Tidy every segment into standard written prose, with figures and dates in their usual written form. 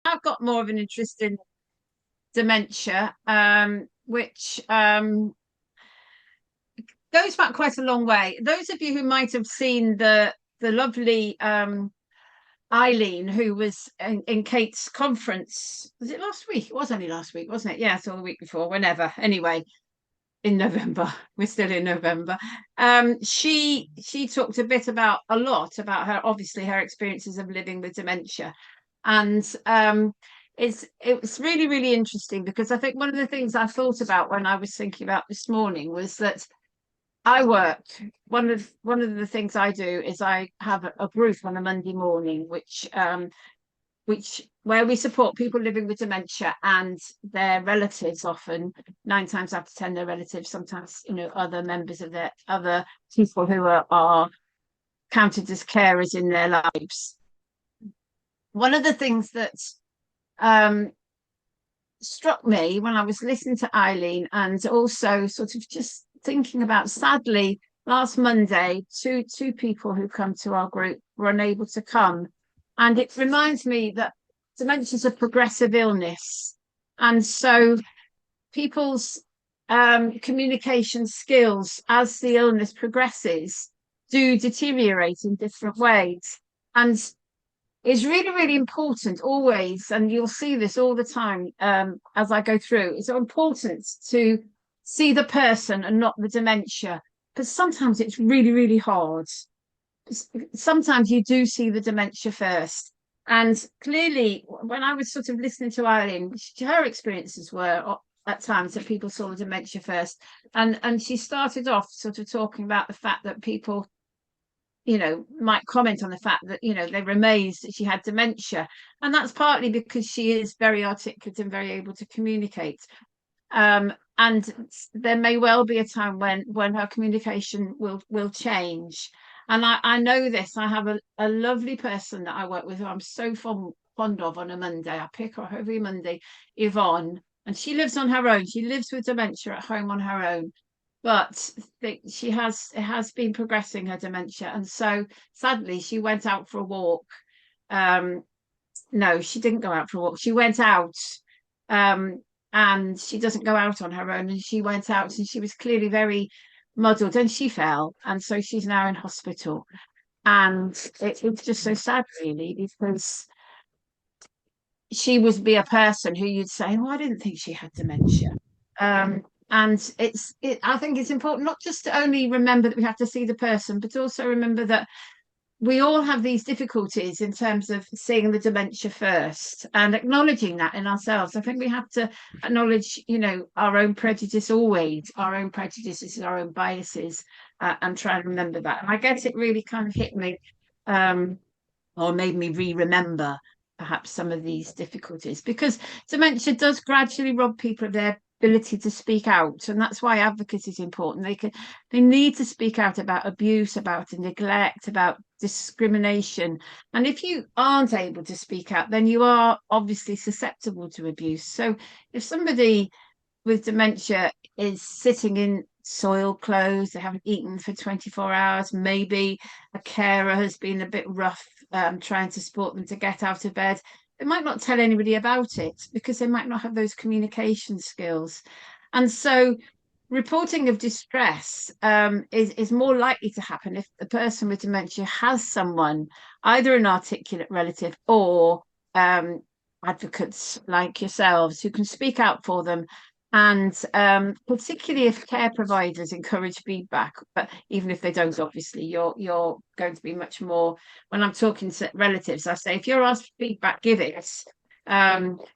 I've got more of an interest in dementia, which goes back quite a long way. Those of you who might have seen the lovely Eileen, who was in Kate's conference, was it last week? It was only last week, wasn't it? Yeah, or the week before, whenever. Anyway, in November. We're still in November. She talked a lot about her, obviously her experiences of living with dementia, and it was really really interesting because I think one of the things I thought about when I was thinking about this morning was that I work. One of the things I do is I have a group on a Monday morning, which where we support people living with dementia and their relatives, often 9 times out of 10 their relatives, sometimes other members of their other people who are counted as carers in their lives. One of the things that um, struck me when I was listening to Eileen, and also sort of just thinking about, sadly, last Monday two people who come to our group were unable to come, and it reminds me that dementia is a progressive illness, and so people's communication skills as the illness progresses do deteriorate in different ways, and it's really really important always, and you'll see this all the time as I go through. It's important to see the person and not the dementia, because sometimes it's really really hard. Sometimes you do see the dementia first. And clearly, when I was sort of listening to Eileen, her experiences were at times that people saw the dementia first. And she started off sort of talking about the fact that people, might comment on the fact that, they were amazed that she had dementia. And that's partly because she is very articulate and very able to communicate. And there may well be a time when her communication will change. And I know this. I have a lovely person that I work with who I'm so fond of on a Monday. I pick her every Monday, Yvonne, and she lives on her own. She lives with dementia at home on her own, but she has been progressing, her dementia, and so sadly she went out for a walk. Um, no, she didn't go out for a walk. She went out, um, and she doesn't go out on her own. And she went out, and she was clearly very muddled, and she fell, and so she's now in hospital. And it's just so sad, really, because she would be a person who you'd say, "Oh, I didn't think she had dementia." Um, and I think it's important not just to only remember that we have to see the person, but also remember that we all have these difficulties in terms of seeing the dementia first and acknowledging that in ourselves. I think we have to acknowledge, our own prejudice always, our own prejudices, our own biases, and try and remember that. And I guess it really kind of hit me, um, or made me re-remember perhaps some of these difficulties, because dementia does gradually rob people of their ability to speak out, and that's why advocacy is important. They need to speak out about abuse, about neglect, about discrimination, and if you aren't able to speak out, then you are obviously susceptible to abuse. So if somebody with dementia is sitting in soiled clothes, they haven't eaten for 24 hours, maybe a carer has been a bit rough, trying to support them to get out of bed, they might not tell anybody about it because they might not have those communication skills. And so reporting of distress is more likely to happen if the person with dementia has someone, either an articulate relative or advocates like yourselves, who can speak out for them. And particularly if care providers encourage feedback, but even if they don't, obviously, you're going to be much more. When I'm talking to relatives, I say, if you're asked for feedback, give it,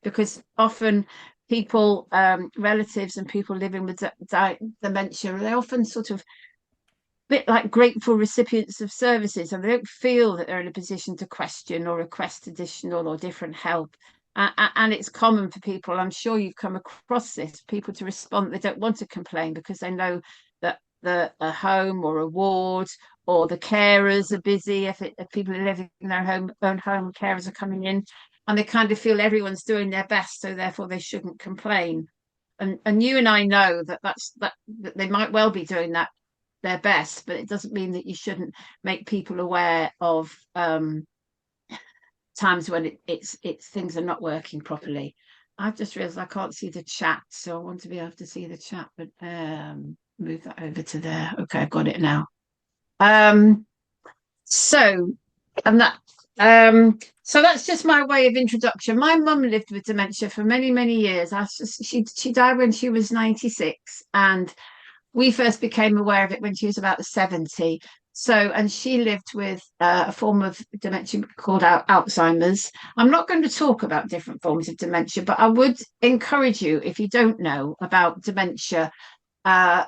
because often people, relatives, and people living with dementia, they often sort of bit like grateful recipients of services, and they don't feel that they're in a position to question or request additional or different help. And it's common for people, I'm sure you've come across this, people to respond, they don't want to complain because they know that a home or a ward or the carers are busy. If people are living in their own home, carers are coming in, and they kind of feel everyone's doing their best, so therefore they shouldn't complain. And you and I know that they might well be doing that their best, but it doesn't mean that you shouldn't make people aware of times when it's things are not working properly. I've just realized I can't see the chat, so I want to be able to see the chat, but move that over to there. Okay, I've got it now. Um, so and that so that's just my way of introduction. My mum lived with dementia for many, many years. She died when she was 96, and we first became aware of it when she was about 70. So, and she lived with a form of dementia called Alzheimer's. I'm not going to talk about different forms of dementia, but I would encourage you, if you don't know about dementia uh,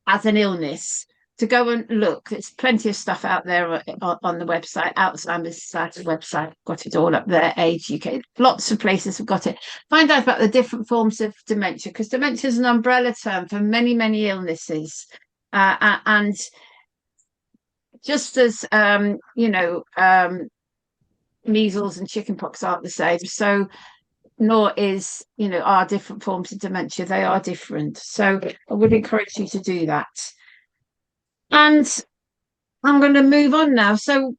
as an illness, to go and look. There's plenty of stuff out there on the website, Alzheimer's Society website, got it all up there, Age UK. Lots of places have got it. Find out about the different forms of dementia, because dementia is an umbrella term for many, many illnesses. And just as, measles and chickenpox aren't the same, so nor is, our different forms of dementia. They are different. So I would encourage you to do that. And I'm going to move on now. So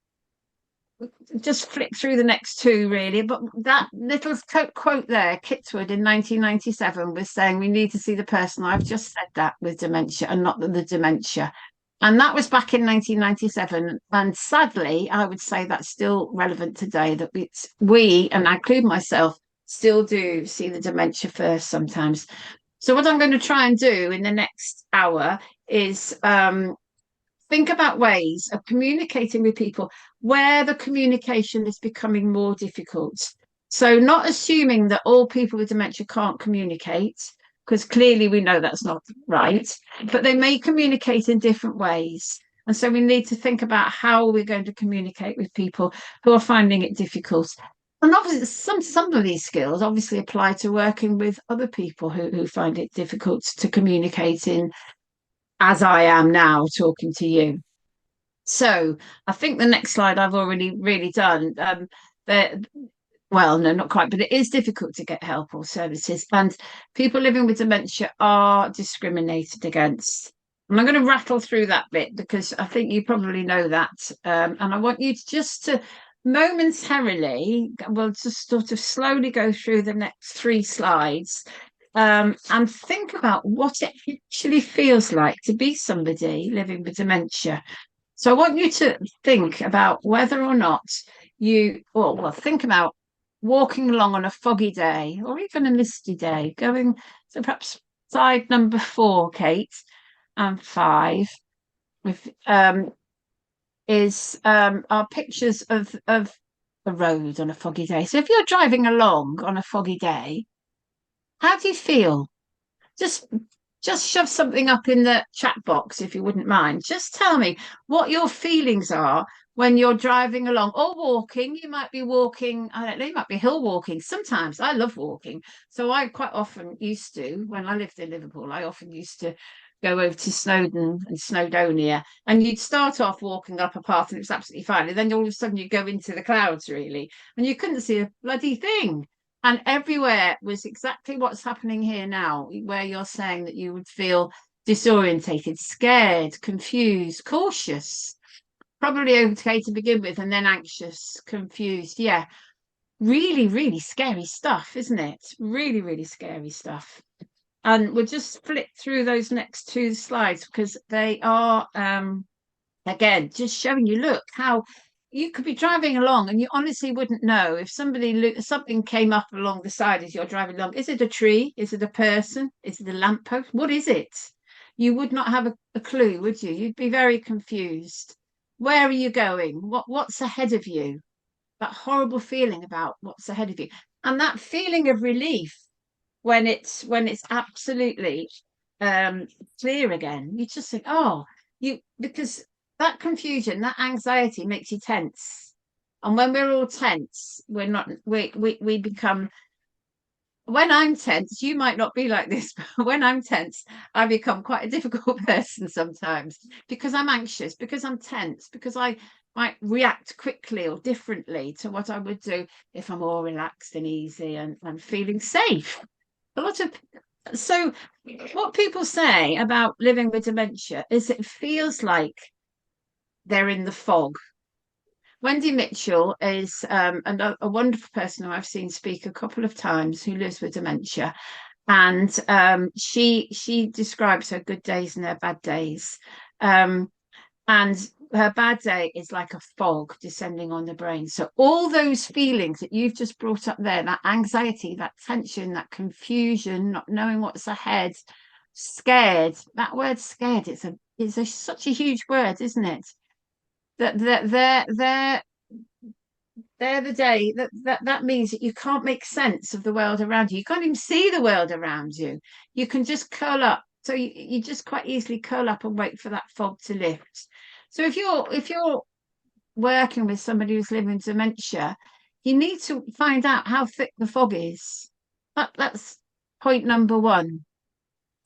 just flick through the next two, really. But that little quote there, Kitwood in 1997 was saying we need to see the person. I've just said that with dementia and not the dementia. And that was back in 1997. And sadly, I would say that's still relevant today, that we, and I include myself, still do see the dementia first sometimes. So what I'm going to try and do in the next hour is think about ways of communicating with people where the communication is becoming more difficult. So, not assuming that all people with dementia can't communicate, because clearly we know that's not right, but they may communicate in different ways. And so we need to think about how we're going to communicate with people who are finding it difficult. And obviously, some of these skills obviously apply to working with other people who find it difficult to communicate in, as I am now talking to you. So I think the next slide I've already really done. Well, no, not quite, but it is difficult to get help or services, and people living with dementia are discriminated against. And I'm going to rattle through that bit because I think you probably know that. And I want you to just to momentarily, we'll just sort of slowly go through the next three slides and think about what it actually feels like to be somebody living with dementia. So I want you to think about whether or not well, think about walking along on a foggy day or even a misty day, going so perhaps slide number 4, Kate, and 5 with are pictures of a road on a foggy day. So if you're driving along on a foggy day, how do you feel? Just just shove something up in the chat box if you wouldn't mind. Just tell me what your feelings are when you're driving along or walking. You might be walking, I don't know, you might be hill walking. Sometimes I love walking. So I quite often used to, when I lived in Liverpool, I often used to go over to Snowdon and Snowdonia, and you'd start off walking up a path and it was absolutely fine. And then all of a sudden you go into the clouds, really, and you couldn't see a bloody thing. And everywhere was exactly what's happening here now, where you're saying that you would feel disorientated, scared, confused, cautious, probably okay to begin with, and then anxious, confused. Yeah, really, really scary stuff, isn't it? Really, really scary stuff. And we'll just flip through those next two slides because they are, again, just showing you, look, how you could be driving along and you honestly wouldn't know if something came up along the side as you're driving along. Is it a tree? Is it a person? Is it a lamppost? What is it? You would not have a clue, would you? You'd be very confused. Where are you going? What's ahead of you? That horrible feeling about what's ahead of you. And that feeling of relief when it's absolutely clear again. You just think, oh, because that confusion, that anxiety makes you tense. And when we're all tense, we're not we become when I'm tense, you might not be like this, but when I'm tense, I become quite a difficult person sometimes because I'm anxious, because I'm tense, because I might react quickly or differently to what I would do if I'm more relaxed and easy and feeling safe. A lot of so what people say about living with dementia is it feels like they're in the fog. Wendy Mitchell is a wonderful person who I've seen speak a couple of times, who lives with dementia, and she describes her good days and her bad days. Um, and her bad day is like a fog descending on the brain. So all those feelings that you've just brought up there, that anxiety, that tension, that confusion, not knowing what's ahead, scared. That word scared, it's such a huge word, isn't it? That they're the day that means that you can't make sense of the world around you. You can't even see the world around you. You can just curl up. So you just quite easily curl up and wait for that fog to lift. So if you're working with somebody who's living with dementia, you need to find out how thick the fog is. That's point number one.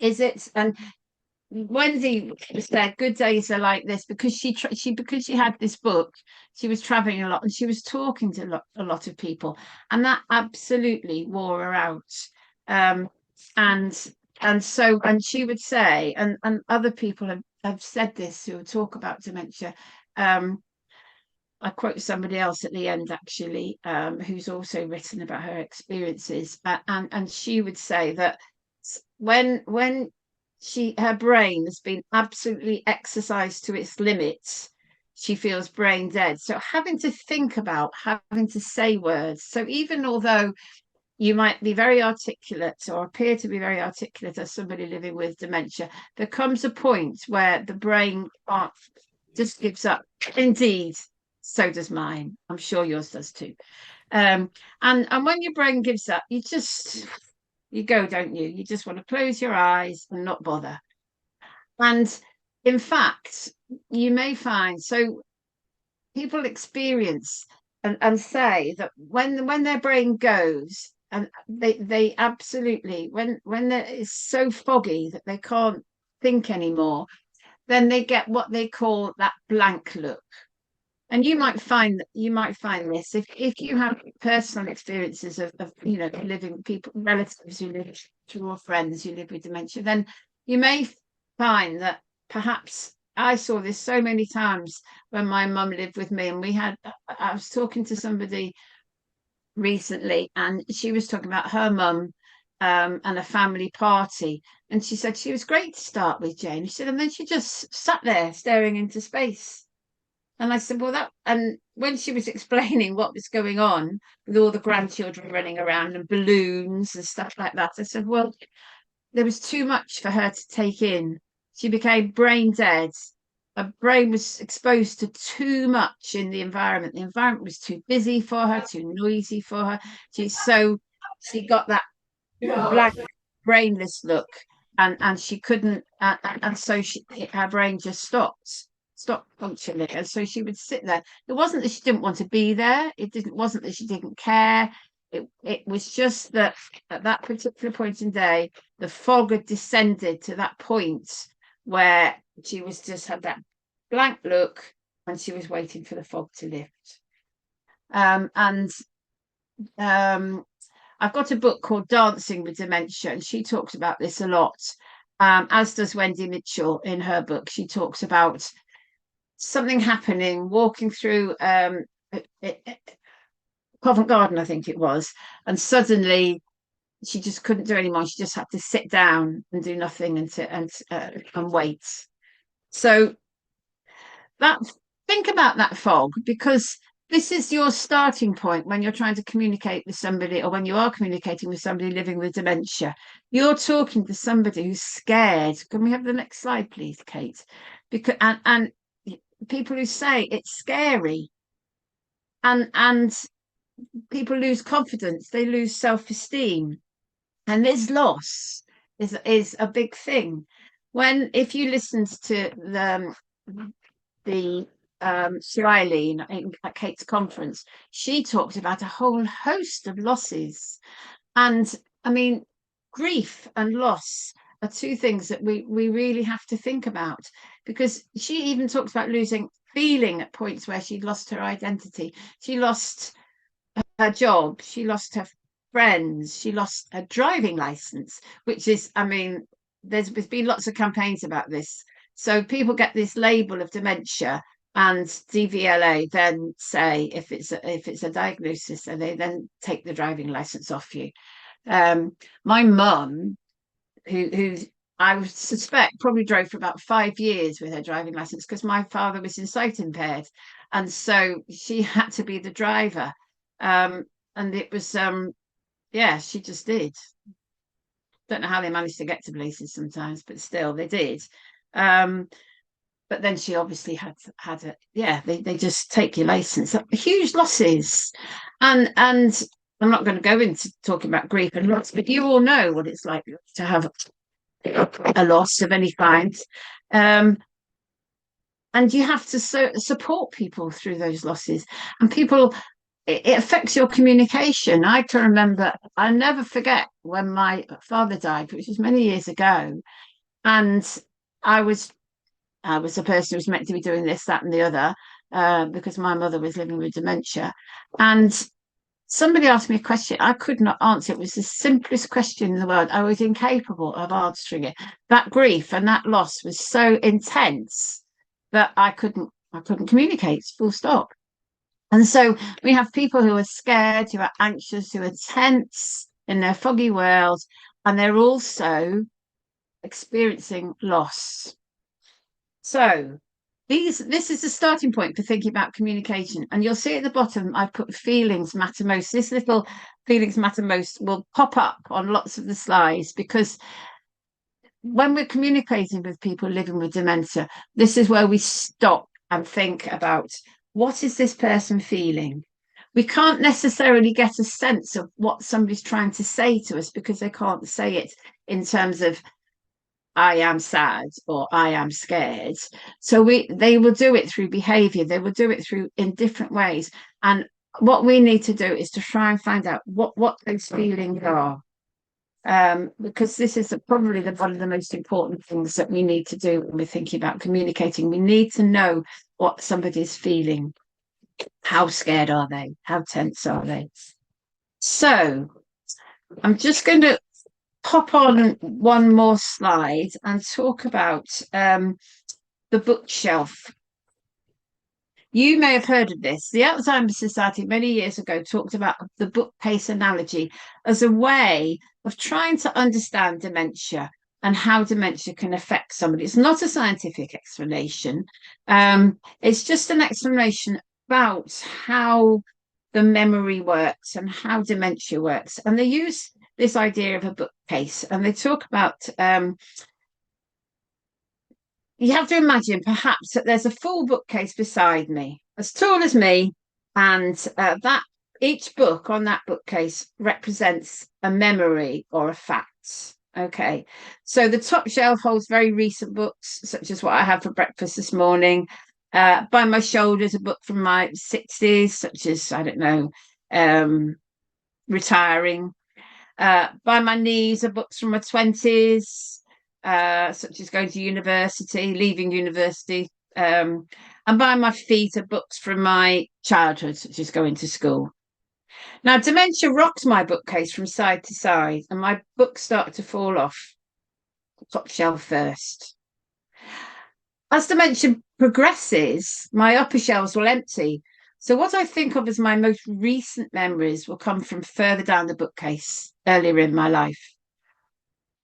Is it? And Wendy said good days are like this because because she had this book, she was traveling a lot and she was talking to a lot of people, and that absolutely wore her out. Um, and and she would say, and other people have said this who talk about dementia. Um, I quote somebody else at the end actually, who's also written about her experiences, and she would say that when her brain has been absolutely exercised to its limits, she feels brain dead. So having to think about, having to say words. So even although you might be very articulate or appear to be very articulate as somebody living with dementia, there comes a point where the brain just gives up. Indeed, so does mine. I'm sure yours does too. And when your brain gives up, you go, don't you? You just want to close your eyes and not bother. And in fact, you may find so people experience and say that when their brain goes and they absolutely when it's so foggy that they can't think anymore, then they get what they call that blank look. And you might find this if you have personal experiences of living people, relatives who live or friends who live with dementia, then you may find that perhaps I saw this so many times when my mum lived with me, and I was talking to somebody recently, and she was talking about her mum and a family party, and she said she was great to start with, Jane. She said, and then she just sat there staring into space. And I said, well, and when she was explaining what was going on with all the grandchildren running around and balloons and stuff like that, I said, well, there was too much for her to take in. She became brain dead. Her brain was exposed to too much in the environment. The environment was too busy for her, too noisy for her. She got that blank, brainless look, and she couldn't, and so her brain just stopped functioning, and so she would sit there. It wasn't that she didn't want to be there. Wasn't that she didn't care. It was just that at that particular point in day, the fog had descended to that point where she was just had that blank look, and she was waiting for the fog to lift. And I've got a book called Dancing with Dementia, and she talks about this a lot, as does Wendy Mitchell in her book. She talks about something happening, walking through Covent Garden, I think it was, and suddenly she just couldn't do anymore. She just had to sit down and do nothing and wait. So that think about that fog, because this is your starting point when you're trying to communicate with somebody, or when you are communicating with somebody living with dementia. You're talking to somebody who's scared. Can we have the next slide, please, Kate? Because and people who say it's scary, and people lose confidence, they lose self-esteem, and this loss is a big thing. When if you listened to the Sue Eileen at Kate's conference, she talked about a whole host of losses. And I mean, grief and loss are two things that we really have to think about, because she even talks about losing feeling at points where she'd lost her identity. She lost her job, she lost her friends, she lost her driving license, which is, I mean, there's been lots of campaigns about this. So people get this label of dementia, and DVLA then say if it's a diagnosis, and they then take the driving license off you. My mum, who I would suspect probably drove for about 5 years with her driving license, because my father was in sight impaired, and so she had to be the driver. And it was yeah, she just did. Don't know how they managed to get to places sometimes, but still they did. Um, but then she obviously had a, yeah, they just take your license. Huge losses. And I'm not going to go into talking about grief and loss, but you all know what it's like to have a loss of any kind. Um, and you have to support people through those losses. And people, it affects your communication. I can remember, I never forget when my father died, which was many years ago, and I was I was the person who was meant to be doing this, that, and the other, because my mother was living with dementia. And somebody asked me a question I could not answer. It was the simplest question in the world. I was incapable of answering it. That grief and that loss was so intense that I couldn't communicate, full stop. And so we have people who are scared, who are anxious, who are tense in their foggy world, and they're also experiencing loss. So this is the starting point for thinking about communication. And you'll see at the bottom, I've put feelings matter most. This little feelings matter most will pop up on lots of the slides, because when we're communicating with people living with dementia, this is where we stop and think about, what is this person feeling? We can't necessarily get a sense of what somebody's trying to say to us, because they can't say it in terms of I am sad or I am scared. So they will do it through behavior. They will do it through in different ways. And what we need to do is to try and find out what those feelings are. Because this is probably one of the most important things that we need to do when we're thinking about communicating. We need to know what somebody's feeling. How scared are they? How tense are they? So I'm just going to pop on one more slide and talk about the bookshelf. You may have heard of this. The Alzheimer's Society many years ago talked about the bookcase analogy as a way of trying to understand dementia and how dementia can affect somebody. It's not a scientific explanation. It's just an explanation about how the memory works and how dementia works. And they use this idea of a bookcase, and they talk about you have to imagine perhaps that there's a full bookcase beside me, as tall as me, and that each book on that bookcase represents a memory or a fact. Okay, so the top shelf holds very recent books, such as what I had for breakfast this morning. By my shoulders, a book from my 60s, such as, I don't know, retiring. By my knees are books from my 20s, such as going to university, leaving university. And by my feet are books from my childhood, such as going to school. Now, dementia rocks my bookcase from side to side, and my books start to fall off the top shelf first. As dementia progresses, my upper shelves will empty. So what I think of as my most recent memories will come from further down the bookcase earlier in my life.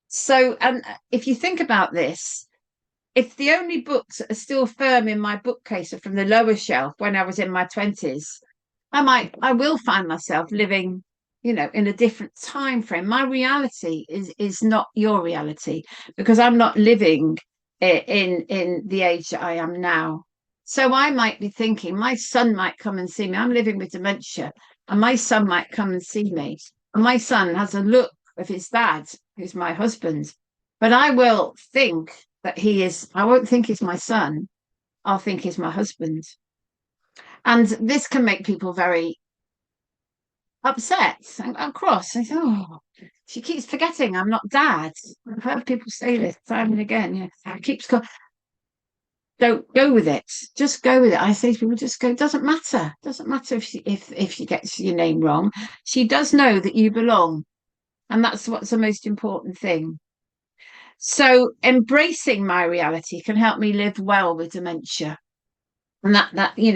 So, and if you think about this, if the only books that are still firm in my bookcase are from the lower shelf when I was in my 20s, I will find myself living, in a different time frame. My reality is not your reality, because I'm not living in the age that I am now. So I might be thinking my son might come and see me. I'm living with dementia, and my son might come and see me. And my son has a look of his dad, who's my husband. But I will think that I won't think he's my son. I'll think he's my husband. And this can make people very upset and cross. They say, oh, she keeps forgetting I'm not dad. I've heard people say this time and again. Yeah, keeps don't go with it. Just go with it. I say to people, just go. It doesn't matter. It doesn't matter if she gets your name wrong. She does know that you belong, and that's what's the most important thing. So embracing my reality can help me live well with dementia. And that we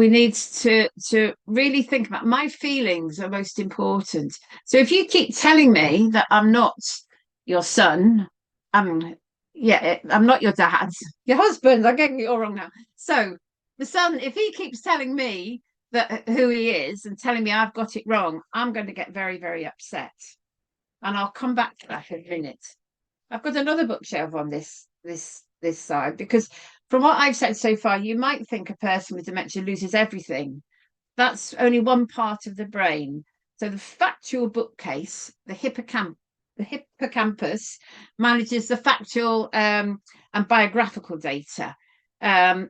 need to really think about my feelings are most important. So if you keep telling me that I'm not your son, I'm yeah, I'm not your dad, your husband. I'm getting it all wrong now. So the son, if he keeps telling me that who he is and telling me I've got it wrong, I'm going to get very, very upset. And I'll come back to that in a minute. I've got another bookshelf on this side because from what I've said so far, you might think a person with dementia loses everything. That's only one part of the brain. So the factual bookcase, the hippocampus manages the factual and biographical data.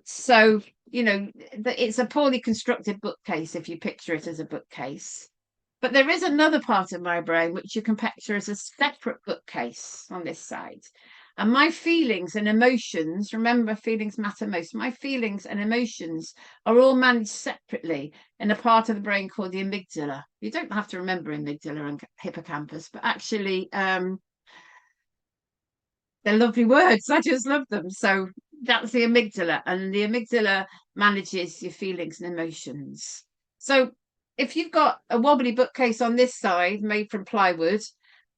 So it's a poorly constructed bookcase if you picture it as a bookcase. But there is another part of my brain which you can picture as a separate bookcase on this side. And my feelings and emotions, remember, feelings matter most. My feelings and emotions are all managed separately in a part of the brain called the amygdala. You don't have to remember amygdala and hippocampus, but actually, they're lovely words. I just love them. So that's the amygdala, and the amygdala manages your feelings and emotions. So if you've got a wobbly bookcase on this side made from plywood,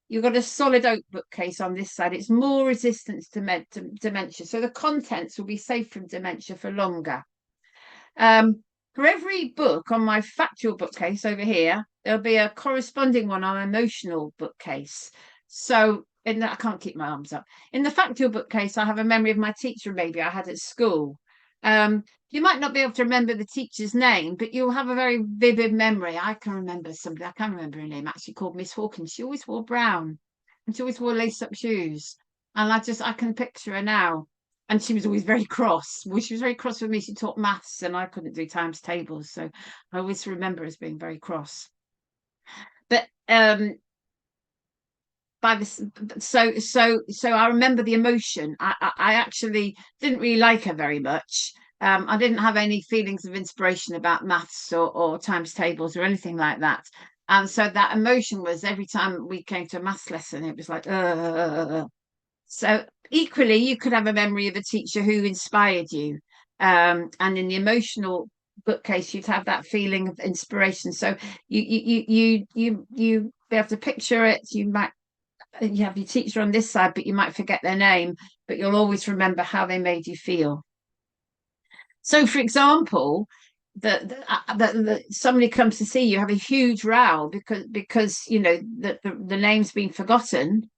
you've got a solid oak bookcase on this side. It's more resistant to dementia. So the contents will be safe from dementia for longer. For every book on my factual bookcase over here, there'll be a corresponding one on emotional bookcase. So I can't keep my arms up. In the factual bookcase, I have a memory of my teacher maybe I had at school. You might not be able to remember the teacher's name, but you'll have a very vivid memory. I can remember somebody, I can't remember her name, actually called Miss Hawkins. She always wore brown and she always wore lace-up shoes. And I can picture her now. And she was always very cross. Well, she was very cross with me. She taught maths and I couldn't do times tables. So I always remember her as being very cross. But by this so I remember the emotion. I actually didn't really like her very much. I didn't have any feelings of inspiration about maths or times tables or anything like that. And so that emotion was every time we came to a maths lesson, it was like, So equally, you could have a memory of a teacher who inspired you. And in the emotional bookcase, you'd have that feeling of inspiration. So you be able to picture it. You have your teacher on this side, but you might forget their name, but you'll always remember how they made you feel. So, for example, somebody comes to see you, have a huge row because the name's been forgotten.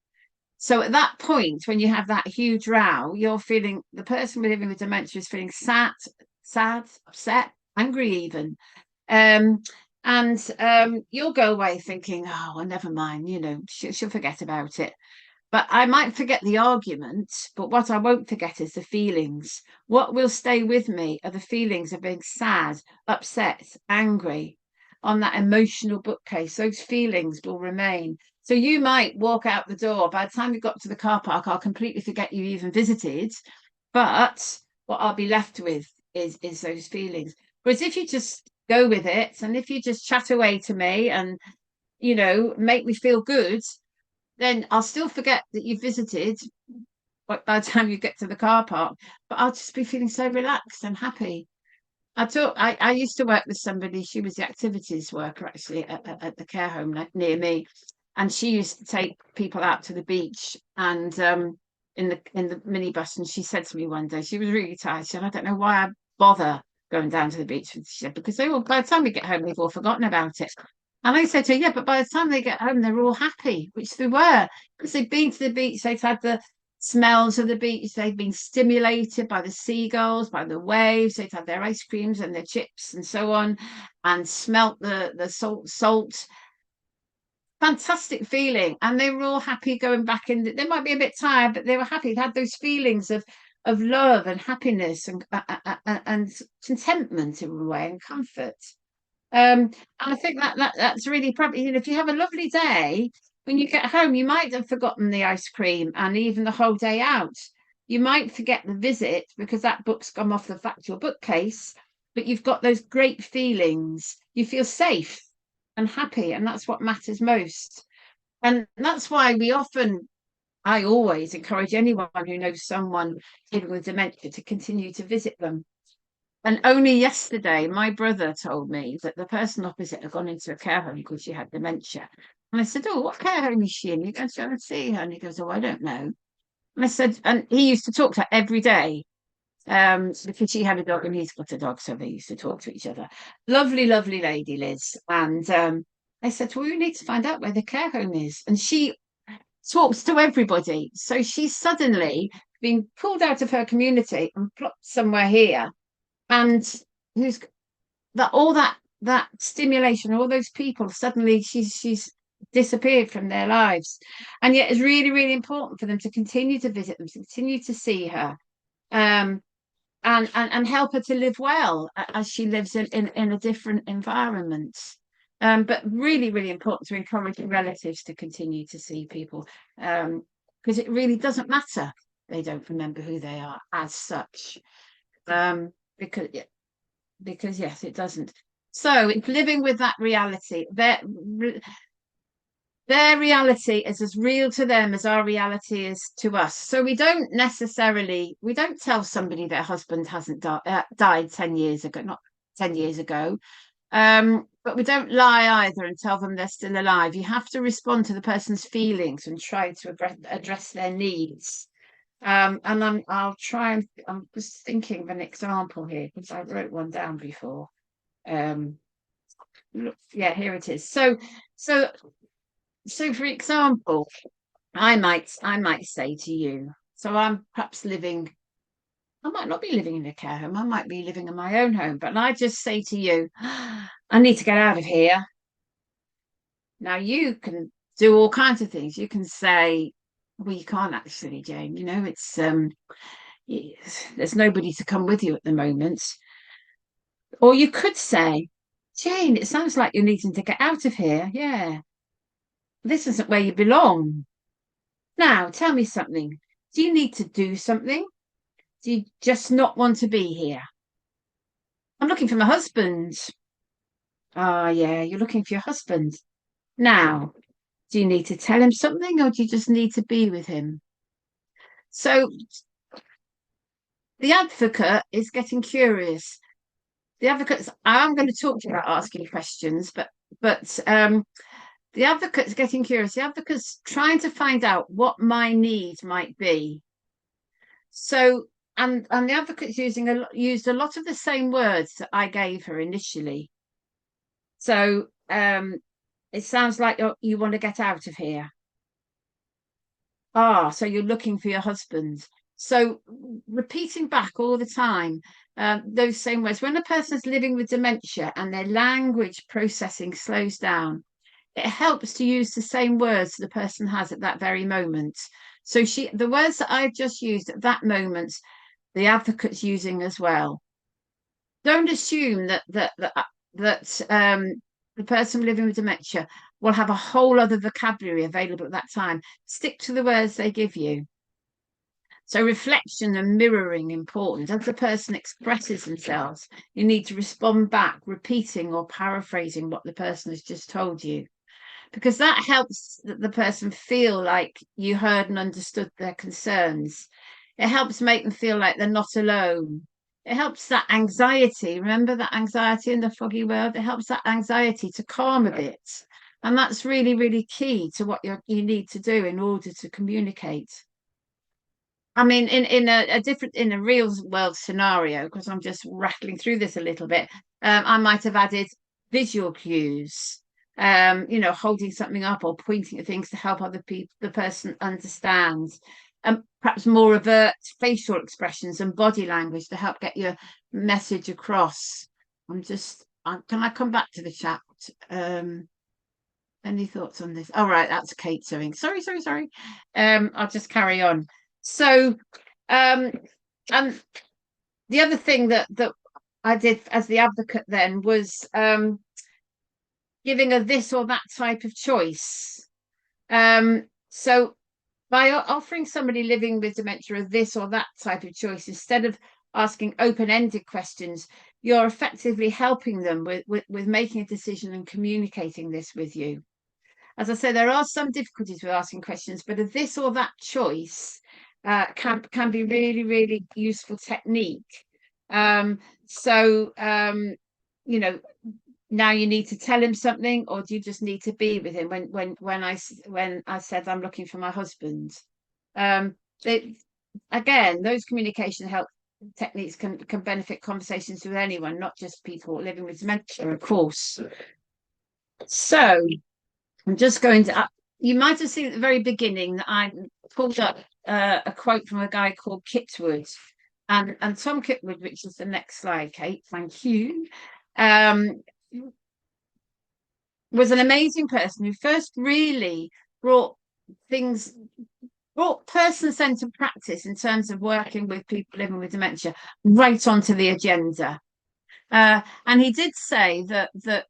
So at that point, when you have that huge row, you're feeling the person living with dementia is feeling sad, upset, angry, even. And you'll go away thinking, oh, well, never mind, she'll forget about it. But I might forget the argument, but what I won't forget is the feelings. What will stay with me are the feelings of being sad, upset, angry on that emotional bookcase. Those feelings will remain. So you might walk out the door. By the time you got to the car park, I'll completely forget you even visited. But what I'll be left with is those feelings. Whereas if you just go with it, and if you just chat away to me and make me feel good, then I'll still forget that you visited by the time you get to the car park, but I'll just be feeling so relaxed and happy. I used to work with somebody, she was the activities worker actually at the care home near me. And she used to take people out to the beach and in the minibus. And she said to me one day, she was really tired. She said, I don't know why I bother going down to the beach. She said, because by the time we get home, they've all forgotten about it. And I said to her, yeah, but by the time they get home, they're all happy, which they were, because they'd been to the beach, they'd had the smells of the beach, they'd been stimulated by the seagulls, by the waves, they'd had their ice creams and their chips and so on, and smelt the salt. Fantastic feeling. And they were all happy going back in. They might be a bit tired, but they were happy. They had those feelings of love and happiness and contentment in a way and comfort. And I think that's really probably, if you have a lovely day, when you get home, you might have forgotten the ice cream and even the whole day out. You might forget the visit because that book's gone off the factual bookcase, but you've got those great feelings. You feel safe and happy, and that's what matters most. And that's why I always encourage anyone who knows someone living with dementia to continue to visit them. And only yesterday, my brother told me that the person opposite had gone into a care home because she had dementia. And I said, "Oh, what care home is she in? You going to go and see her?" And he goes, "Oh, I don't know." And I said, and he used to talk to her every day, because she had a dog and he's got a dog, so they used to talk to each other. Lovely, lovely lady, Liz. And I said, "Well, we need to find out where the care home is." And she talks to everybody. So she's suddenly been pulled out of her community and plopped somewhere here. And who's that? All that stimulation, all those people, suddenly she's disappeared from their lives. And yet it's really, really important for them to continue to visit them, to continue to see her. Um, and help her to live well as she lives in a different environment. But really, really important to encourage relatives to continue to see people, because it really doesn't matter. They don't remember who they are as such, um, because yes, it doesn't. So it's living with that reality. Their reality is as real to them as our reality is to us. So we don't tell somebody their husband hasn't died 10 years ago, not 10 years ago. But we don't lie either and tell them they're still alive. You have to respond to the person's feelings and try to address their needs. And I'm just thinking of an example here because I wrote one down before. Look, yeah, here it is. So for example, I might say to you, so I'm perhaps living, I might not be living in a care home, I might be living in my own home, but I just say to you, "I need to get out of here." Now you can do all kinds of things. You can say, "Well, you can't actually, Jane, it's there's nobody to come with you at the moment." Or you could say, "Jane, it sounds like you're needing to get out of here. Yeah, this isn't where you belong. Now, tell me something. Do you need to do something? Do you just not want to be here?" "I'm looking for my husband." "Ah, yeah, you're looking for your husband. Now, do you need to tell him something or do you just need to be with him?" So the advocate is getting curious. I'm going to talk to you about asking questions, but the advocate's getting curious. The advocate's trying to find out what my need might be. So, and the advocate's used a lot of the same words that I gave her initially. So, it sounds like you want to get out of here. Ah, so you're looking for your husband. So repeating back all the time, those same words. When a person's living with dementia and their language processing slows down, it helps to use the same words the person has at that very moment. So the words that I've just used at that moment, the advocate's using as well. Don't assume that the person living with dementia will have a whole other vocabulary available at that time. Stick to the words they give you. So reflection and mirroring important. As the person expresses themselves, you need to respond back, repeating or paraphrasing what the person has just told you, because that helps the person feel like you heard and understood their concerns. It helps make them feel like they're not alone. It helps that anxiety, remember that anxiety in the foggy world? It helps that anxiety to calm a bit. And that's really, really key to what you need to do in order to communicate. I mean, in a real world scenario, because I'm just rattling through this a little bit, I might have added visual cues, holding something up or pointing at things to help the person understand, and perhaps more overt facial expressions and body language to help get your message across. Can I come back to the chat? Any thoughts on this? All right, that's Kate doing. Sorry. I'll just carry on. So, and the other thing that I did as the advocate then was giving a this or that type of choice. So by offering somebody living with dementia a this or that type of choice, instead of asking open-ended questions, you're effectively helping them with making a decision and communicating this with you. as I say, there are some difficulties with asking questions, but a this or that choice can be really, really useful technique. So you know, now you need to tell him something, or do you just need to be with him? When I said I'm looking for my husband, they, again, those communication help techniques can benefit conversations with anyone, not just people living with dementia, of course. So I'm just going to. You might have seen at the very beginning that I pulled up a quote from a guy called Kitwood, and Tom Kitwood, which is the next slide, Kate. Thank you. Was an amazing person who first really brought person-centered practice in terms of working with people living with dementia right onto the agenda. And he did say that the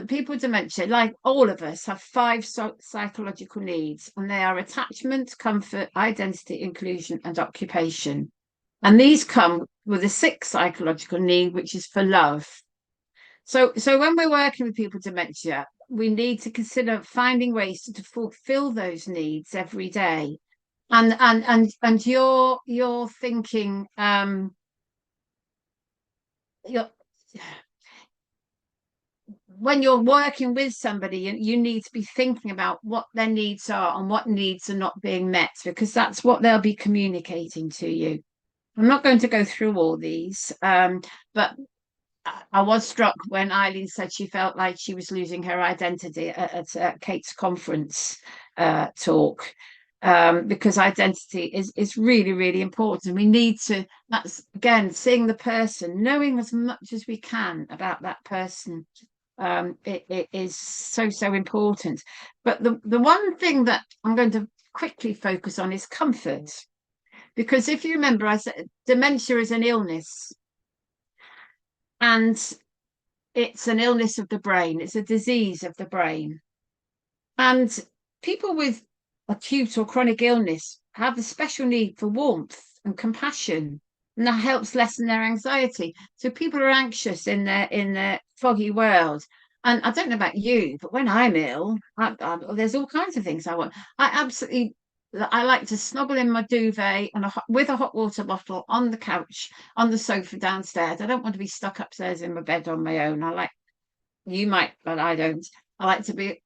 people with dementia, like all of us, have 5 psychological needs, and they are attachment, comfort, identity, inclusion, and occupation. And these come with a 6th psychological need, which is for love. So when we're working with people with dementia, we need to consider finding ways to fulfill those needs every day. And you're thinking, when you're working with somebody, you need to be thinking about what their needs are and what needs are not being met, because that's what they'll be communicating to you. I'm not going to go through all these, but I was struck when Eileen said she felt like she was losing her identity at Kate's conference talk, because identity is really, really important. We need to, that's again, seeing the person, knowing as much as we can about that person. It is so important. But the one thing that I'm going to quickly focus on is comfort. Because if you remember, I said dementia is an illness. And it's an illness of the brain. It's a disease of the brain. And people with acute or chronic illness have a special need for warmth and compassion, and that helps lessen their anxiety. So people are anxious in their foggy world. And I don't know about you, but when I'm ill, there's all kinds of things I want. I like to snuggle in my duvet and with a hot water bottle on the couch, on the sofa downstairs. I don't want to be stuck upstairs in my bed on my own. You might, but I don't. I like to be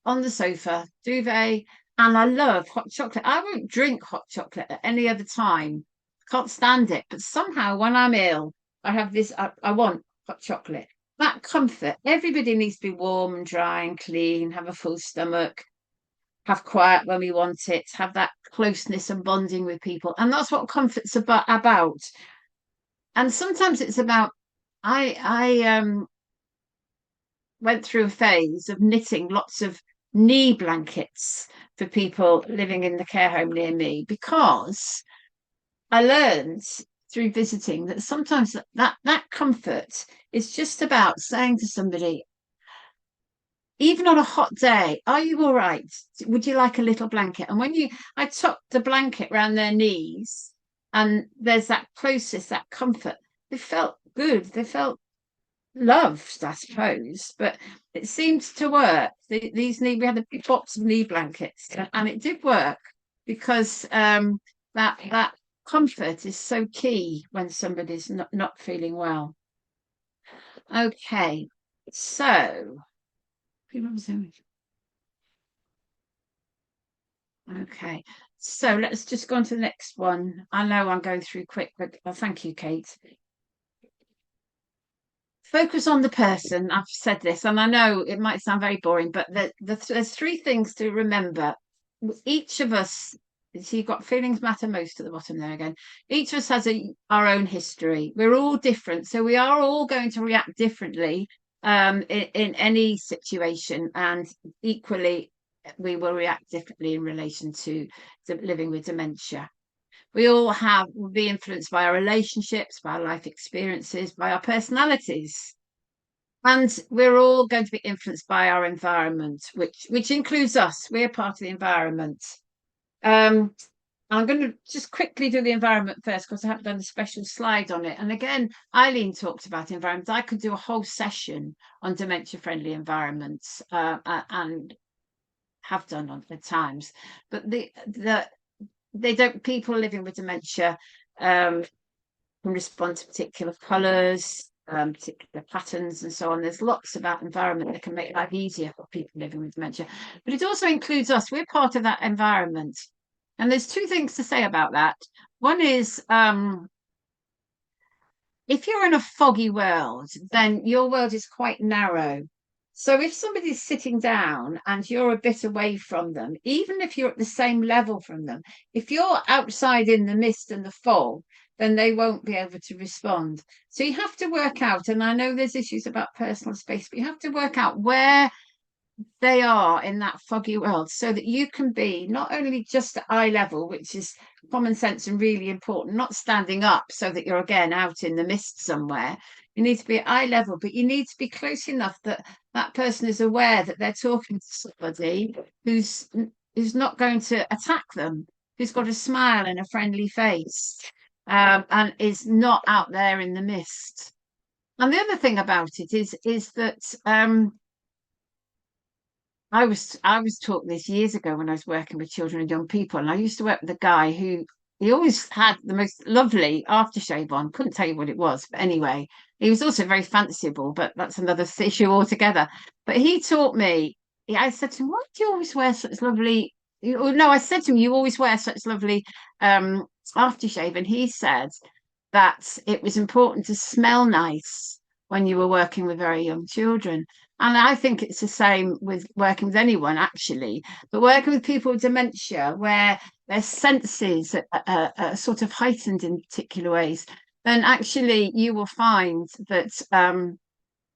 on the sofa, duvet, and I love hot chocolate. I won't drink hot chocolate at any other time. Can't stand it. But somehow when I'm ill, I have this, I want hot chocolate. That comfort. Everybody needs to be warm and dry and clean, have a full stomach, have quiet when we want it, have that closeness and bonding with people. And that's what comfort's about. And sometimes it's about, I went through a phase of knitting lots of knee blankets for people living in the care home near me, because I learned through visiting that sometimes that comfort is just about saying to somebody, even on a hot day, are you all right? Would you like a little blanket? And I took the blanket around their knees, and there's that closeness, that comfort. They felt good. They felt loved, I suppose, but it seemed to work. We had a big box of knee blankets, and it did work, because that comfort is so key when somebody's not feeling well. Okay, so okay, so let's just go on to the next one. I know I'm going through quick, but thank you, Kate. Focus on the person. I've said this, and I know it might sound very boring, but there's 3 things to remember. Each of us, so you've got feelings matter most at the bottom there again. Each of us has our own history. We're all different, so we are all going to react differently in any situation, and equally we will react differently in relation to living with dementia. We all will be influenced by our relationships, by our life experiences, by our personalities. And we're all going to be influenced by our environment, which includes us. We're part of the environment. I'm going to just quickly do the environment first, because I haven't done a special slide on it. And again, Eileen talked about environment. I could do a whole session on dementia-friendly environments, and have done at times. But they don't. People living with dementia can respond to particular colours, particular patterns, and so on. There's lots about environment that can make life easier for people living with dementia. But it also includes us. We're part of that environment. And there's two things to say about that. One is if you're in a foggy world, then your world is quite narrow. So if somebody's sitting down and you're a bit away from them, even if you're at the same level from them, if you're outside in the mist and the fog, then they won't be able to respond. So you have to work out, and I know there's issues about personal space, but you have to work out where they are in that foggy world so that you can be not only just at eye level, which is common sense and really important, not standing up so that you're again out in the mist somewhere. You need to be at eye level, but you need to be close enough that that person is aware that they're talking to somebody who's not going to attack them, who's got a smile and a friendly face, and is not out there in the mist. And the other thing about it is that I was taught this years ago when I was working with children and young people, and I used to work with a guy who he always had the most lovely aftershave on. Couldn't tell you what it was, but anyway, he was also very fanciful, but that's another issue altogether. But he taught me. I said to him, "Why do you always wear such lovely?" No, I said to him, "You always wear such lovely aftershave," and he said that it was important to smell nice when you were working with very young children. And I think it's the same with working with anyone, actually, but working with people with dementia, where their senses are sort of heightened in particular ways, then actually you will find that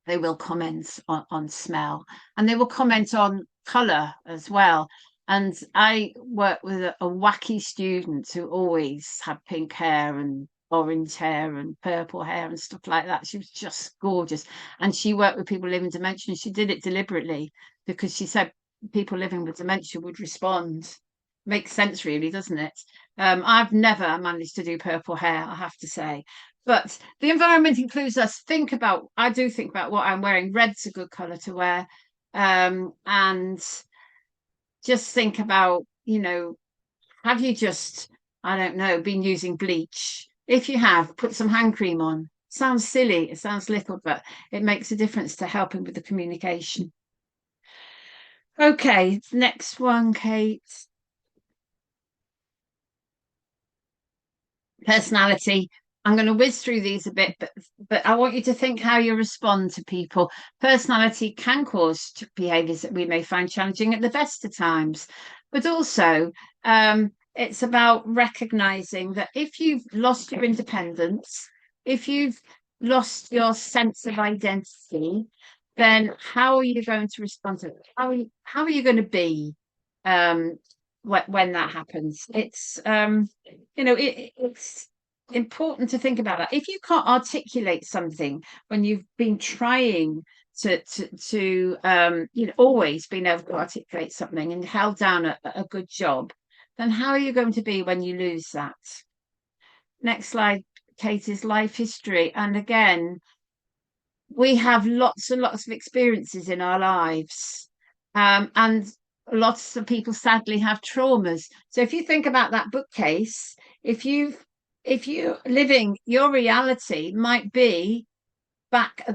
they will comment on smell, and they will comment on colour as well. And I work with a wacky student who always had pink hair and orange hair and purple hair and stuff like that. She was just gorgeous. And she worked with people living with dementia. And she did it deliberately because she said people living with dementia would respond. Makes sense, really, doesn't it? I've never managed to do purple hair, I have to say. But the environment includes us. I do think about what I'm wearing. Red's a good colour to wear. And just think about, have you just, I don't know, been using bleach? If you have, put some hand cream on. Sounds silly, it sounds little, but it makes a difference to helping with the communication. Okay, next one, Kate. Personality. I'm going to whiz through these a bit, but I want you to think how you respond to people. Personality can cause behaviours that we may find challenging at the best of times, but also it's about recognizing that if you've lost your independence, if you've lost your sense of identity, then how are you going to respond to it? How are you going to be when that happens? It's it's important to think about that. If you can't articulate something when you've been trying to always been able to articulate something and held down a good job, then how are you going to be when you lose that? Next slide, Kate, is life history. And again, we have lots and lots of experiences in our lives. And lots of people sadly have traumas. So if you think about that bookcase, if you're living, your reality might be back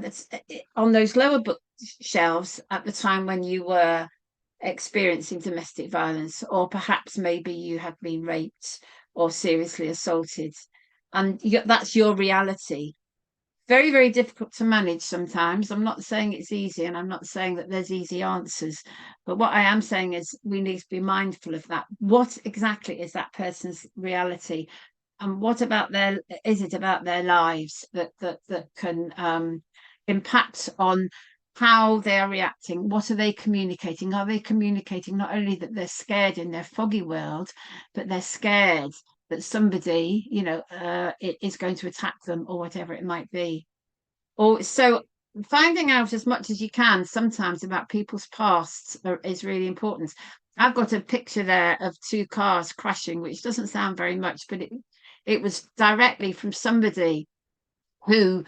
on those lower bookshelves at the time when you were experiencing domestic violence, or perhaps maybe you have been raped or seriously assaulted, and that's your reality. Very, very difficult to manage sometimes. I'm not saying it's easy, and I'm not saying that there's easy answers, but what I am saying is we need to be mindful of that. What exactly is that person's reality, and what about is it about their lives that can impact on how they are reacting? What are they communicating? Are they communicating not only that they're scared in their foggy world, but they're scared that somebody, is going to attack them or whatever it might be? Or so finding out as much as you can sometimes about people's pasts is really important. I've got a picture there of two cars crashing, which doesn't sound very much, but it was directly from somebody who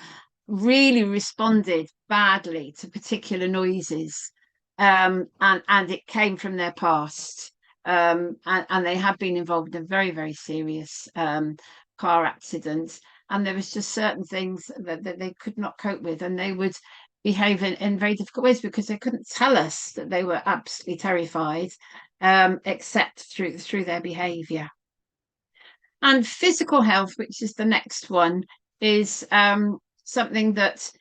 really responded badly to particular noises. and it came from their past, and they had been involved in a very, very serious car accident, and there was just certain things that they could not cope with, and they would behave in very difficult ways because they couldn't tell us that they were absolutely terrified, except through their behaviour. And physical health, which is the next one, is something that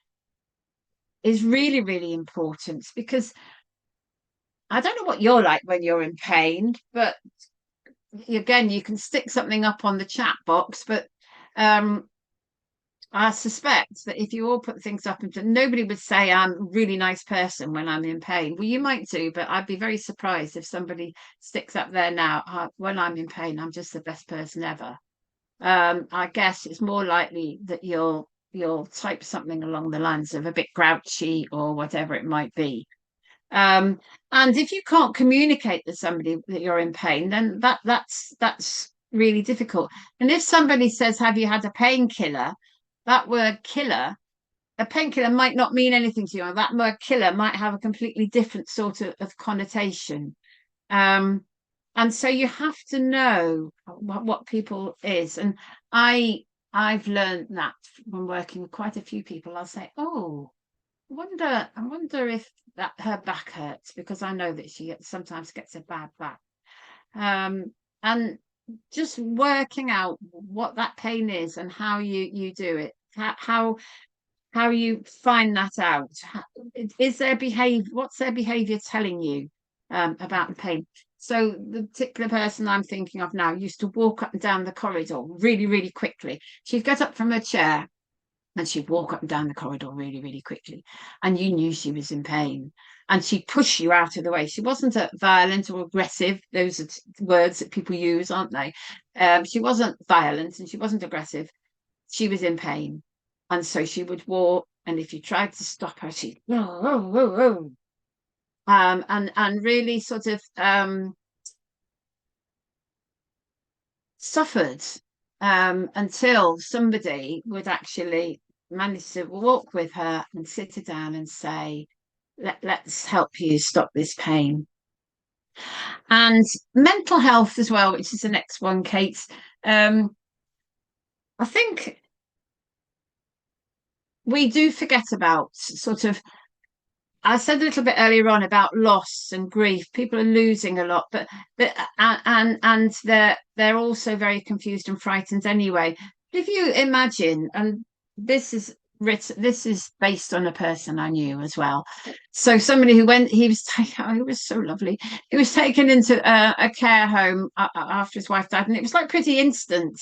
is really, really important, because I don't know what you're like when you're in pain, but again, you can stick something up on the chat box, but um, I suspect that if you all put things up, and nobody would say I'm a really nice person when I'm in pain. Well, you might do, but I'd be very surprised if somebody sticks up there now, when I'm in pain, I'm just the best person ever. I guess it's more likely that you'll type something along the lines of a bit grouchy or whatever it might be. Um, and if you can't communicate to somebody that you're in pain, then that's really difficult. And if somebody says, "Have you had a painkiller?" That word "killer," a painkiller might not mean anything to you, or that word "killer" might have a completely different sort of connotation. Um, and so you have to know what people is. And I've learned that from working with quite a few people. I'll say, "Oh, I wonder if that her back hurts," because I know that she sometimes gets a bad back. And just working out what that pain is and how you do it, how you find that out. Is their behavior, what's their behavior telling you about the pain? So the particular person I'm thinking of now used to walk up and down the corridor really, really quickly. She'd get up from her chair and she'd walk up and down the corridor really, really quickly. And you knew she was in pain. And she'd push you out of the way. She wasn't violent or aggressive. Those are words that people use, aren't they? She wasn't violent and she wasn't aggressive. She was in pain. And so she would walk. And if you tried to stop her, she'd and really sort of suffered until somebody would actually manage to walk with her and sit her down and say, let's help you stop this pain. And mental health as well, which is the next one, Kate. I think we do forget about sort of, I said a little bit earlier on about loss and grief. People are losing a lot, but and they're also very confused and frightened anyway. But if you imagine, and this is written, this is based on a person I knew as well. So somebody who went, he was taken, oh, he was so lovely. He was taken into a care home after his wife died, and it was like pretty instant.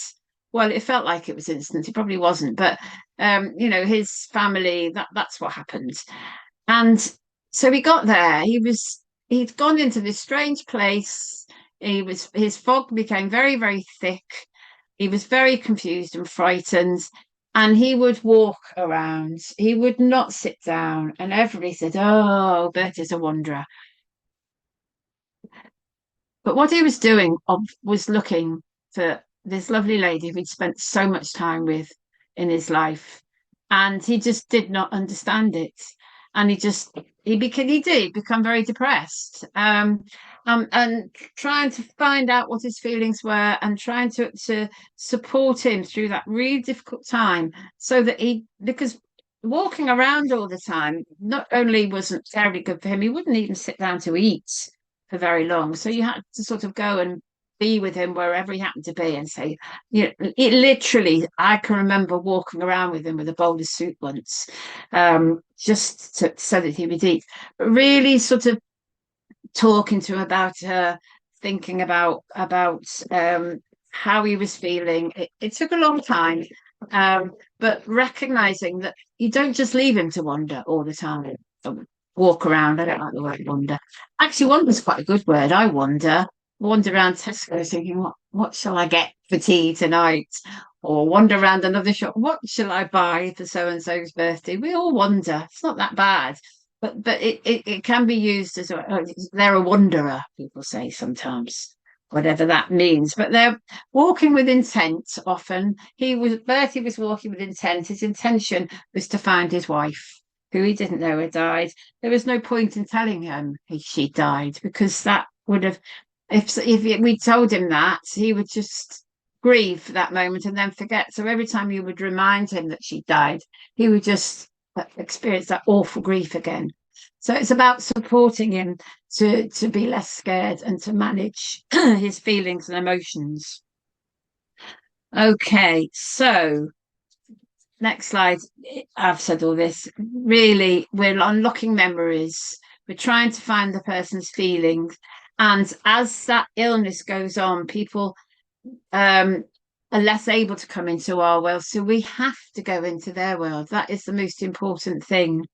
Well, it felt like it was instant. It probably wasn't, but his family, that's what happened. And so he got there. He'd gone into this strange place. His fog became very, very thick. He was very confused and frightened. And he would walk around. He would not sit down. And everybody said, "Oh, Bertie's a wanderer." But what he was doing was looking for this lovely lady who he'd spent so much time with in his life. And he just did not understand it. And he did become very depressed. And trying to find out what his feelings were and trying to support him through that really difficult time, so that because walking around all the time not only wasn't terribly good for him, he wouldn't even sit down to eat for very long. So you had to sort of go and be with him wherever he happened to be and say, it literally, I can remember walking around with him with a bowl of soup once, so that he would eat, but really sort of talking to him about thinking about how he was feeling. It took a long time, but recognizing that you don't just leave him to wander all the time. Walk around. I don't like the word wander. Actually, wander's quite a good word. I wander around Tesco thinking, what shall I get for tea tonight? Or wander around another shop. What shall I buy for so and so's birthday? We all wander. It's not that bad, but it can be used as they're a wanderer. People say sometimes, whatever that means. But they're walking with intent. Often Bertie was walking with intent. His intention was to find his wife. who he didn't know had died. There was no point in telling him she died, because that would have, if we told him that, he would just grieve for that moment and then forget. So every time you would remind him that she died, he would just experience that awful grief again. So it's about supporting him to be less scared and to manage his feelings and emotions. Okay, so next slide. I've said all this. Really, we're unlocking memories. We're trying to find the person's feelings. And as that illness goes on, people are less able to come into our world. So we have to go into their world. That is the most important thing.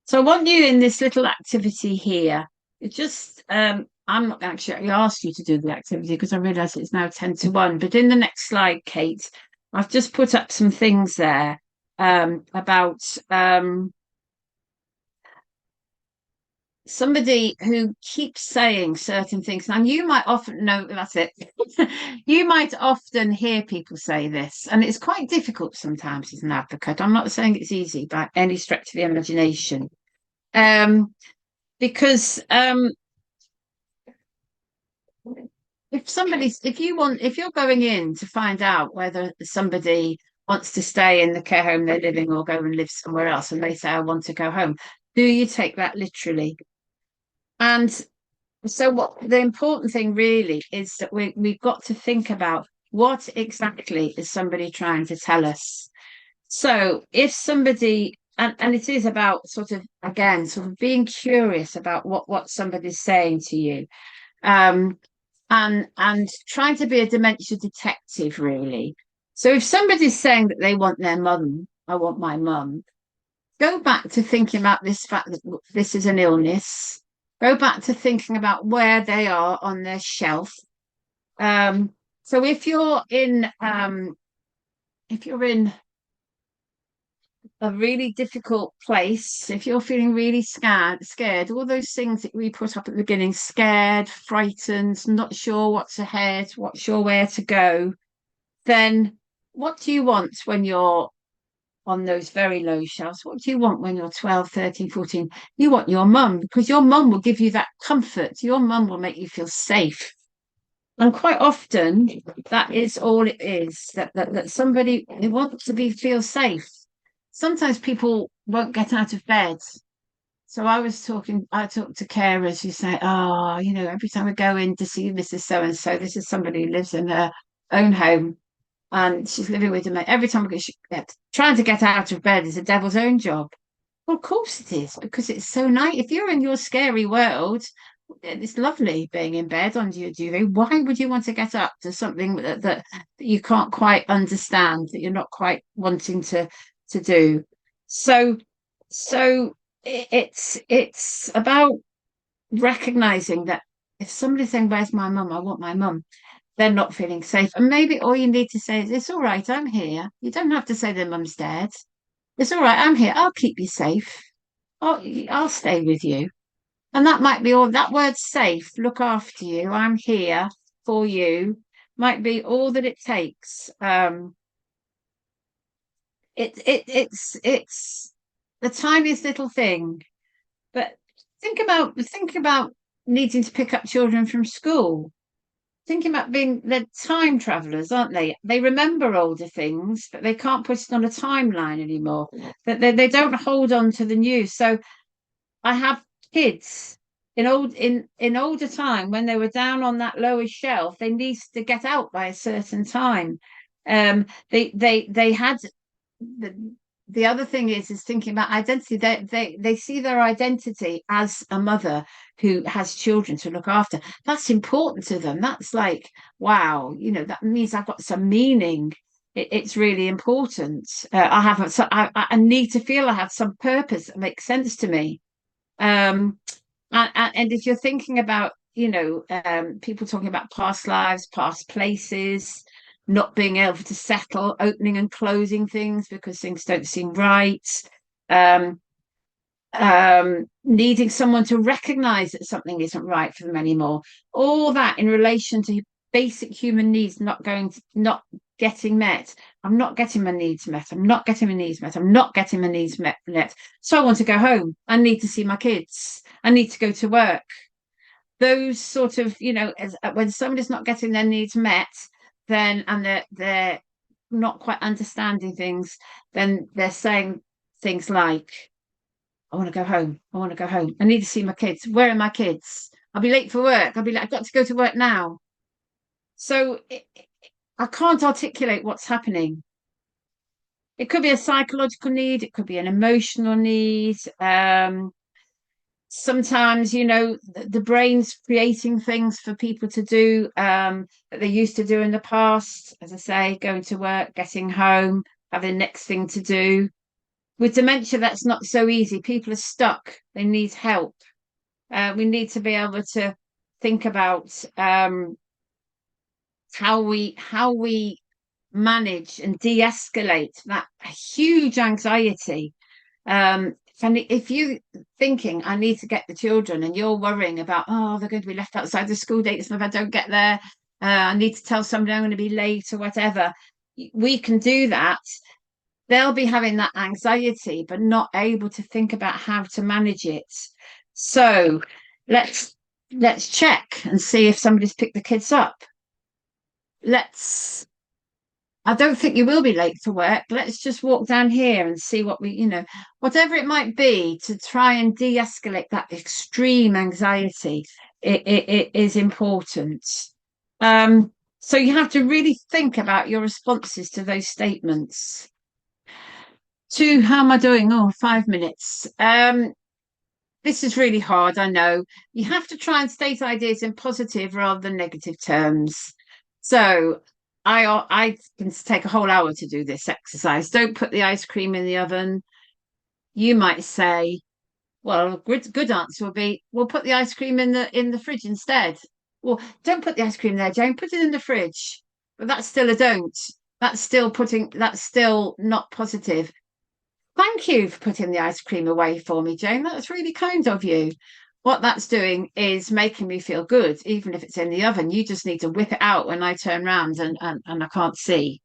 So I want you in this little activity here. It just I'm not actually asked you to do the activity because I realise it's now 10 to 1. But in the next slide, Kate, I've just put up some things there about somebody who keeps saying certain things. Now, you might often know that's it. You might often hear people say this, and it's quite difficult sometimes as an advocate. I'm not saying it's easy by any stretch of the imagination. Because if you're going in to find out whether somebody wants to stay in the care home they're living or go and live somewhere else, and they say, I want to go home, do you take that literally? And so what the important thing really is that we've got to think about what exactly is somebody trying to tell us. So if somebody, and it is about sort of, again, sort of being curious about what somebody's saying to you, and trying to be a dementia detective, really. So if somebody's saying that they want their mum, I want my mum, go back to thinking about this fact that this is an illness. Go back to thinking about where they are on their shelf. So if you're in a really difficult place, if you're feeling really scared, all those things that we put up at the beginning, scared, frightened, not sure what's ahead, not sure where to go, then what do you want when you're on those very low shelves? What do you want when you're 12, 13, 14? You want your mum, because your mum will give you that comfort. Your mum will make you feel safe. And quite often that is all it is, that somebody wants to feel safe. Sometimes people won't get out of bed. So I talk to carers who say, oh, every time we go in to see Mrs. So-and-so, this is somebody who lives in her own home and she's living with them. Every time trying to get out of bed is a devil's own job. Well, of course it is, because it's so nice. If you're in your scary world, it's lovely being in bed under your duvet. Why would you want to get up to something that you can't quite understand, that you're not quite wanting to do? So it's about recognizing that if somebody's saying, where's my mum? I want my mum, they're not feeling safe. And maybe all you need to say is, it's all right, I'm here. You don't have to say their mum's dead. It's all right, I'm here. I'll keep you safe. I'll stay with you. And that might be all. That word safe, look after you, I'm here for you, might be all that it takes. It's the tiniest little thing. But think about needing to pick up children from school. Thinking about they're time travelers, aren't they? They remember older things, but they can't put it on a timeline anymore. That they don't hold on to the news. So I have kids in older time, when they were down on that lowest shelf, they needed to get out by a certain time. They had the other thing is thinking about identity. They see their identity as a mother who has children to look after. That's important to them. That's like, wow, that means I've got some meaning. It's really important. I need to feel I have some purpose that makes sense to me. And if you're thinking about, people talking about past lives, past places, not being able to settle, opening and closing things because things don't seem right, needing someone to recognize that something isn't right for them anymore, all that in relation to basic human needs not getting met. I'm not getting my needs met. I'm not getting my needs met. I'm not getting my needs met. So I want to go home. I need to see my kids. I need to go to work. Those sort of, when somebody's not getting their needs met, then and they're not quite understanding things, then they're saying things like, I want to go home. I want to go home. I need to see my kids. Where are my kids? I'll be late for work. I'll be like, I've got to go to work now. So I can't articulate what's happening. It could be a psychological need. It could be an emotional need. Sometimes, the brain's creating things for people to do that they used to do in the past. As I say, going to work, getting home, having the next thing to do. With dementia, that's not so easy. People are stuck. They need help. We need to be able to think about how we manage and de-escalate that huge anxiety. And if you thinking, I need to get the children, and you're worrying about, oh, they're going to be left outside the school dates, and if I don't get there, I need to tell somebody I'm going to be late or whatever. We can do that. They'll be having that anxiety, but not able to think about how to manage it. So let's check and see if somebody's picked the kids up. I don't think you will be late for work. Let's just walk down here and see what whatever it might be to try and de-escalate that extreme anxiety. It is important. So you have to really think about your responses to those statements. How am I doing? 5 minutes. This is really hard, I know. You have to try and state ideas in positive rather than negative terms. So I can take a whole hour to do this exercise. Don't put the ice cream in the oven. You might say, well, a good answer will be, we'll put the ice cream in the fridge instead. Well, don't put the ice cream there, Jane. Put it in the fridge. But that's still a don't. That's still not positive. Thank you for putting the ice cream away for me, Jane. That's really kind of you. What that's doing is making me feel good, even if it's in the oven. You just need to whip it out when I turn around and I can't see.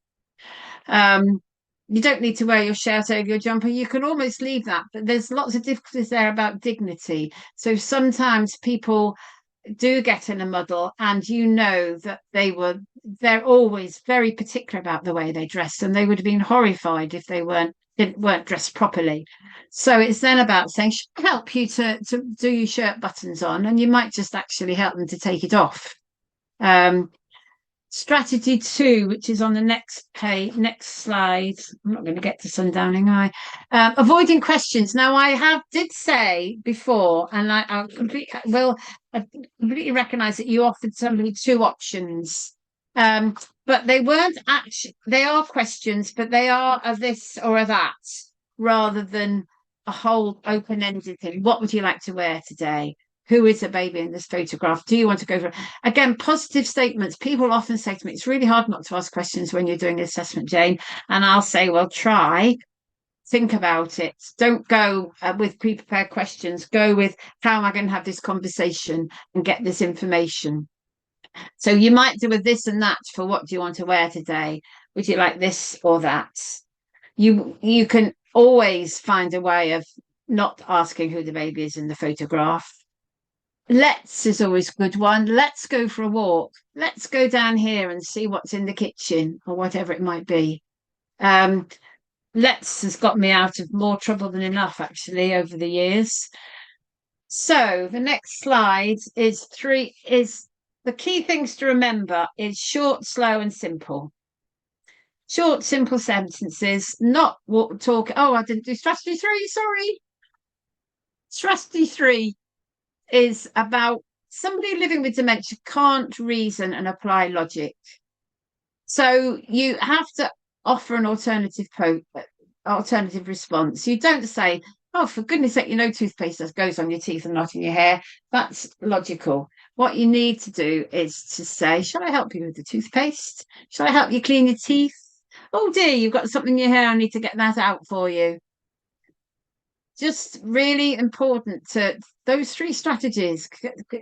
You don't need to wear your shirt over your jumper. You can almost leave that, but there's lots of difficulties there about dignity. So sometimes people do get in a muddle, and that they're always very particular about the way they dress, and they would have been horrified if they weren't dressed properly. So it's then about saying, should I help you to do your shirt buttons on? And you might just actually help them to take it off. Strategy 2, which is on the next slide. I'm not going to get to sundowning, avoiding questions. Now, I did say before, and I completely recognise that you offered somebody 2 options. But they weren't actually, they are questions, but they are a this or a that, rather than a whole open-ended thing. What would you like to wear today? Who is the baby in this photograph? Do you want to go for it? Again, positive statements. People often say to me, it's really hard not to ask questions when you're doing an assessment, Jane. And I'll say, well, think about it. Don't go with pre-prepared questions. Go with, how am I going to have this conversation and get this information? So you might do a this and that for, what do you want to wear today? Would you like this or that? You can always find a way of not asking who the baby is in the photograph. Let's is always a good one. Let's go for a walk. Let's go down here and see what's in the kitchen, or whatever it might be. Let's has got me out of more trouble than enough, actually, over the years. So the next slide is the key things to remember is short, slow, and simple. Short, simple sentences, not talk. Oh, I didn't do strategy 3, sorry. Strategy 3 is about somebody living with dementia can't reason and apply logic. So you have to offer an alternative response. You don't say, oh, for goodness sake, toothpaste that goes on your teeth and not in your hair. That's logical. What you need to do is to say, shall I help you with the toothpaste? Shall I help you clean your teeth? Oh dear, you've got something in your hair. I need to get that out for you. Just really important. Those 3 strategies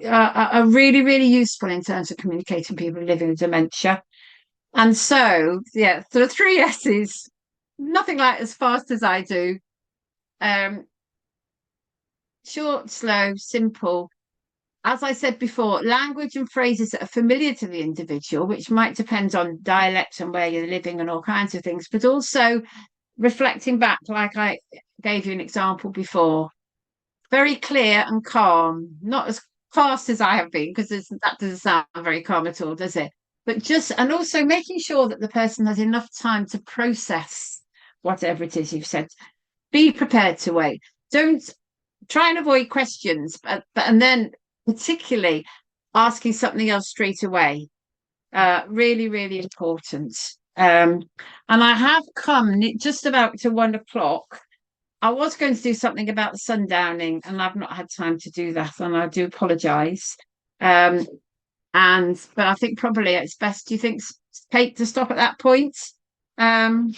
are really, really useful in terms of communicating people living with dementia. And so, yeah, the three S's, nothing like as fast as I do. Um, Short, slow, simple. As I said before, language and phrases that are familiar to the individual, which might depend on dialect and where you're living and all kinds of things, but also reflecting back, like I gave you an example before, very clear and calm, not as fast as I have been, because that doesn't sound very calm at all, does it? But just, and also making sure that the person has enough time to process whatever it is you've said. Be prepared to wait. Don't try and avoid questions, but and then particularly asking something else straight away. Really, really important. And I have come just about to 1 o'clock. I was going to do something about the sundowning, and I've not had time to do that, and I do apologise. Um, but I think probably it's best. Do you think, Kate, to stop at that point? Um,